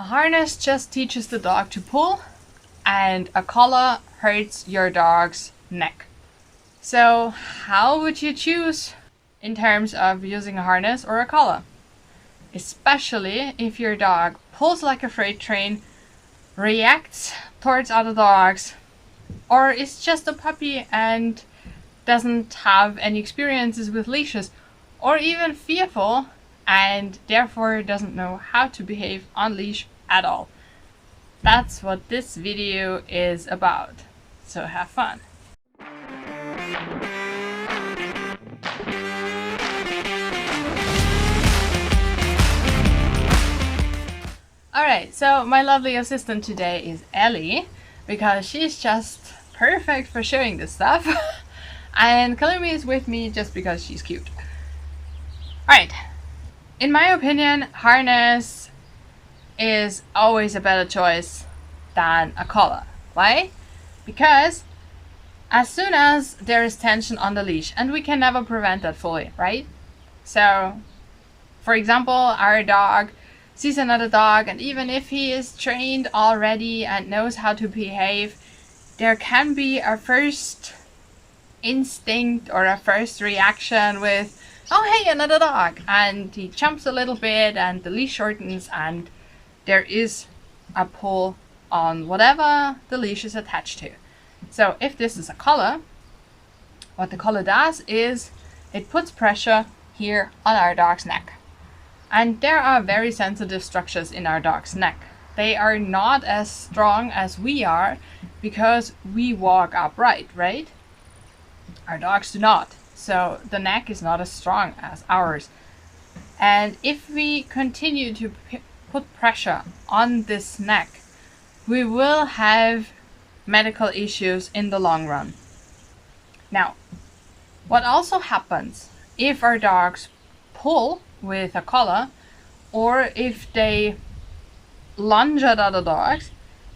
A harness just teaches the dog to pull, and a collar hurts your dog's neck. So how would you choose in terms of using a harness or a collar? Especially if your dog pulls like a freight train, reacts towards other dogs, or is just a puppy and doesn't have any experiences with leashes, or even fearful and therefore doesn't know how to behave on leash at all. That's what this video is about. So have fun. Alright, so my lovely assistant today is Ellie, because she's just perfect for showing this stuff. And Kalumi is with me just because she's cute. Alright, in my opinion, harness is always a better choice than a collar. Why? Because as soon as there is tension on the leash, and we can never prevent that fully, right? So, for example, our dog sees another dog, and even if he is trained already and knows how to behave, there can be a first instinct or a first reaction with, oh hey, another dog, and he jumps a little bit and the leash shortens and there is a pull on whatever the leash is attached to. So if this is a collar, what the collar does is it puts pressure here on our dog's neck. And there are very sensitive structures in our dog's neck. They are not as strong as we are because we walk upright, right? Our dogs do not. So the neck is not as strong as ours. And if we continue to put pressure on this neck, we will have medical issues in the long run. Now, what also happens if our dogs pull with a collar, or if they lunge at other dogs,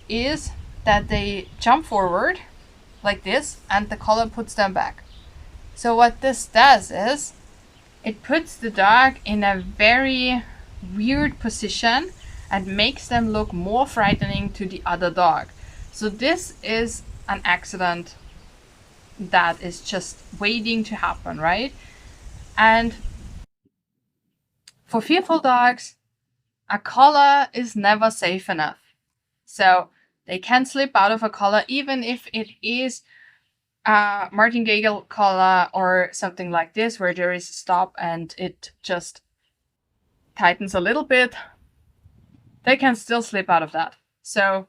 is that they jump forward like this and the collar puts them back. So what this does is it puts the dog in a very weird position and makes them look more frightening to the other dog. So this is an accident that is just waiting to happen, right? And for fearful dogs, a collar is never safe enough. So they can slip out of a collar even if it is a martingale collar or something like this, where there is a stop and it just tightens a little bit. They can still slip out of that. So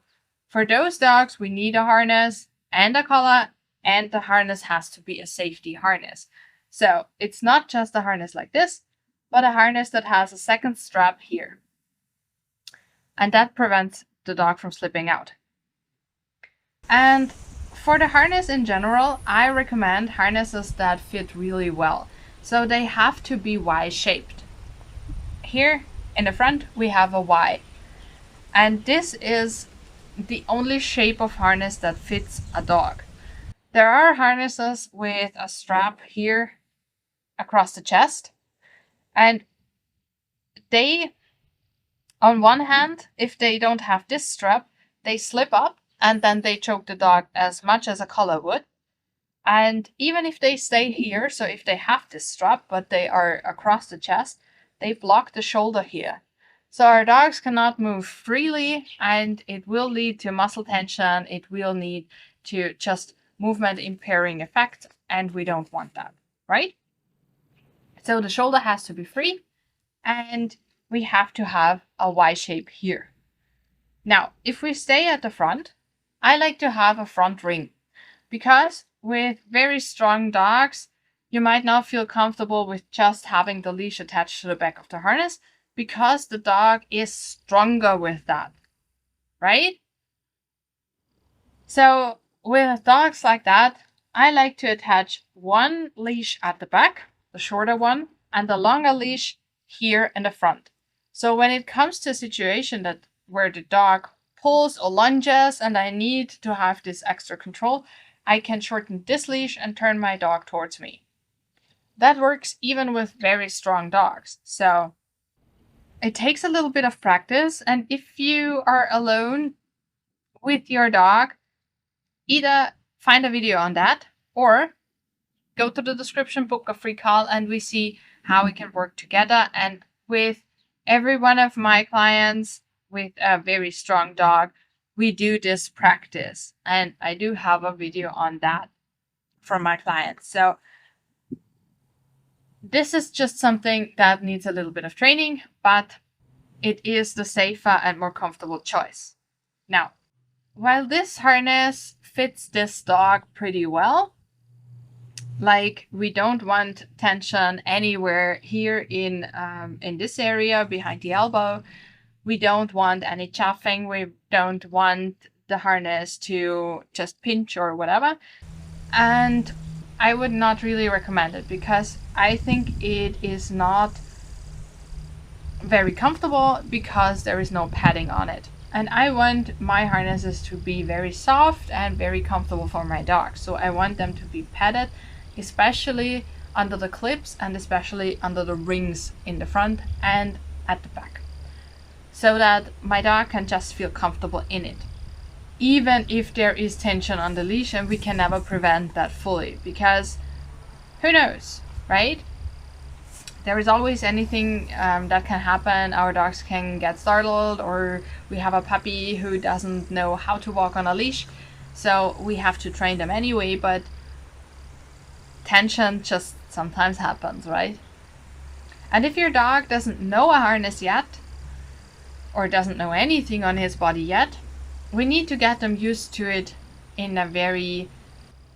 for those dogs, we need a harness and a collar, and the harness has to be a safety harness. So it's not just a harness like this, but a harness that has a second strap here. And that prevents the dog from slipping out. And for the harness in general, I recommend harnesses that fit really well. So they have to be Y-shaped. Here in the front, we have a Y. And this is the only shape of harness that fits a dog. There are harnesses with a strap here across the chest. And they, on one hand, if they don't have this strap, they slip up and then they choke the dog as much as a collar would. And even if they stay here, so if they have this strap, but they are across the chest, they block the shoulder here. So our dogs cannot move freely, and it will lead to muscle tension. It will lead to just movement impairing effects, and we don't want that, right? So the shoulder has to be free, and we have to have a Y shape here. Now, if we stay at the front, I like to have a front ring, because with very strong dogs, you might not feel comfortable with just having the leash attached to the back of the harness, because the dog is stronger with that, right? So with dogs like that, I like to attach one leash at the back, the shorter one, and the longer leash here in the front. So when it comes to a situation where the dog pulls or lunges and I need to have this extra control, I can shorten this leash and turn my dog towards me. That works even with very strong dogs. So It takes a little bit of practice, and if you are alone with your dog, either find a video on that or go to the description, book a free call, and we see how we can work together. And with every one of my clients with a very strong dog, we do this practice, and I do have a video on that for my clients. So this is just something that needs a little bit of training, but it is the safer and more comfortable choice. Now, while this harness fits this dog pretty well, like we don't want tension anywhere here in this area behind the elbow. We don't want any chafing. We don't want the harness to just pinch or whatever. And I would not really recommend it because I think it is not very comfortable because there is no padding on it. And I want my harnesses to be very soft and very comfortable for my dog. So I want them to be padded, especially under the clips and especially under the rings in the front and at the back, so that my dog can just feel comfortable in it. Even if there is tension on the leash, and we can never prevent that fully because who knows, right? There is always anything that can happen. Our dogs can get startled, or we have a puppy who doesn't know how to walk on a leash. So we have to train them anyway, but tension just sometimes happens, right? And if your dog doesn't know a harness yet, or doesn't know anything on his body yet, we need to get them used to it in a very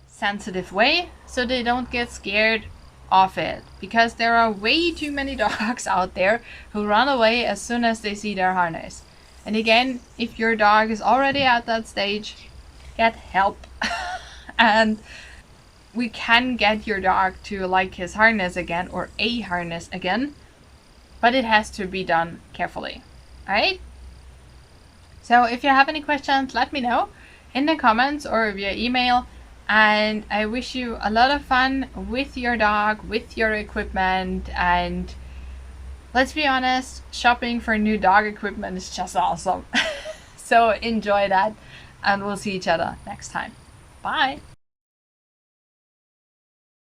sensitive way so they don't get scared of it, because there are way too many dogs out there who run away as soon as they see their harness. And again, if your dog is already at that stage, get help. And we can get your dog to like his harness again, or a harness again, but it has to be done carefully. Alright? So if you have any questions, let me know in the comments or via email. And I wish you a lot of fun with your dog, with your equipment. And let's be honest, shopping for new dog equipment is just awesome. So enjoy that, and we'll see each other next time. Bye.